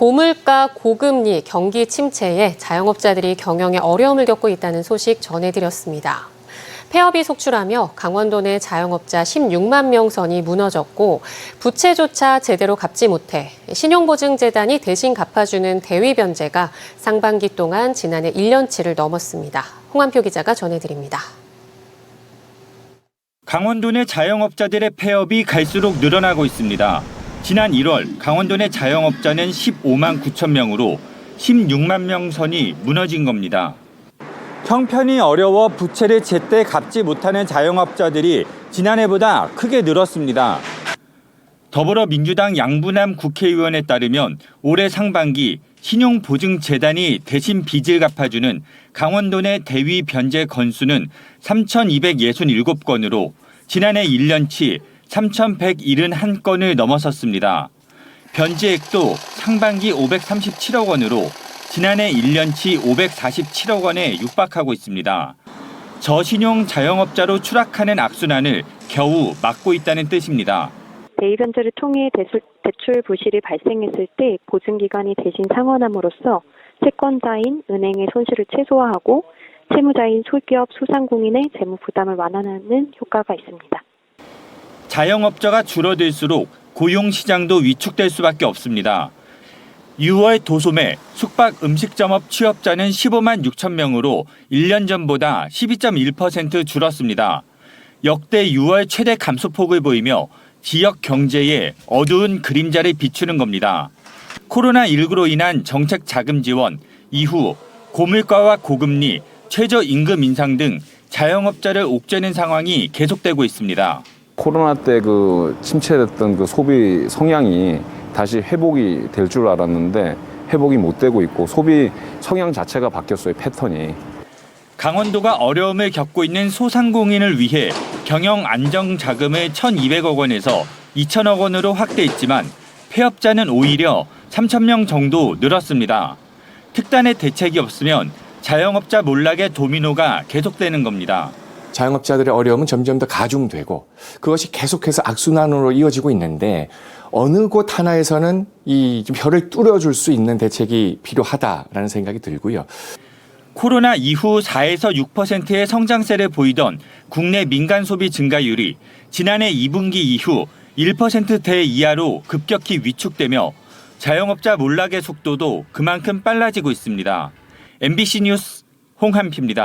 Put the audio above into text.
고물가, 고금리, 경기 침체에 자영업자들이 경영에 어려움을 겪고 있다는 소식 전해드렸습니다. 폐업이 속출하며 강원도 내 자영업자 16만 명 선이 무너졌고 부채조차 제대로 갚지 못해 신용보증재단이 대신 갚아주는 대위 변제가 상반기 동안 지난해 1년치를 넘었습니다. 홍한표 기자가 전해드립니다. 강원도 내 자영업자들의 폐업이 갈수록 늘어나고 있습니다. 지난 1월 강원도 내 자영업자는 15만 9천 명으로 16만 명 선이 무너진 겁니다. 형편이 어려워 부채를 제때 갚지 못하는 자영업자들이 지난해보다 크게 늘었습니다. 더불어민주당 양부남 국회의원에 따르면 올해 상반기 신용보증재단이 대신 빚을 갚아주는 강원도 내 대위 변제 건수는 3,267건으로 지난해 1년치 3,171건을 넘어섰습니다. 변제액도 상반기 537억 원으로 지난해 1년치 547억 원에 육박하고 있습니다. 저신용 자영업자로 추락하는 악순환을 겨우 막고 있다는 뜻입니다. 대위 변제를 통해 대출 부실이 발생했을 때 보증기관이 대신 상환함으로써 채권자인 은행의 손실을 최소화하고 채무자인 소기업, 소상공인의 재무 부담을 완화하는 효과가 있습니다. 자영업자가 줄어들수록 고용시장도 위축될 수밖에 없습니다. 6월 도소매 숙박 음식점업 취업자는 15만 6천 명으로 1년 전보다 12.1% 줄었습니다. 역대 6월 최대 감소폭을 보이며 지역 경제에 어두운 그림자를 비추는 겁니다. 코로나19로 인한 정책 자금 지원, 이후 고물가와 고금리, 최저임금 인상 등 자영업자를 옥죄는 상황이 계속되고 있습니다. 코로나 때 침체됐던 소비 성향이 다시 회복이 될 줄 알았는데 회복이 못 되고 있고 소비 성향 자체가 바뀌었어요, 패턴이. 강원도가 어려움을 겪고 있는 소상공인을 위해 경영 안정 자금을 1,200억 원에서 2,000억 원으로 확대했지만 폐업자는 오히려 3천 명 정도 늘었습니다. 특단의 대책이 없으면 자영업자 몰락의 도미노가 계속되는 겁니다. 자영업자들의 어려움은 점점 더 가중되고 그것이 계속해서 악순환으로 이어지고 있는데 어느 곳 하나에서는 좀 혀를 뚫어줄 수 있는 대책이 필요하다라는 생각이 들고요. 코로나 이후 4에서 6%의 성장세를 보이던 국내 민간 소비 증가율이 지난해 2분기 이후 1%대 이하로 급격히 위축되며 자영업자 몰락의 속도도 그만큼 빨라지고 있습니다. MBC 뉴스 홍한표입니다.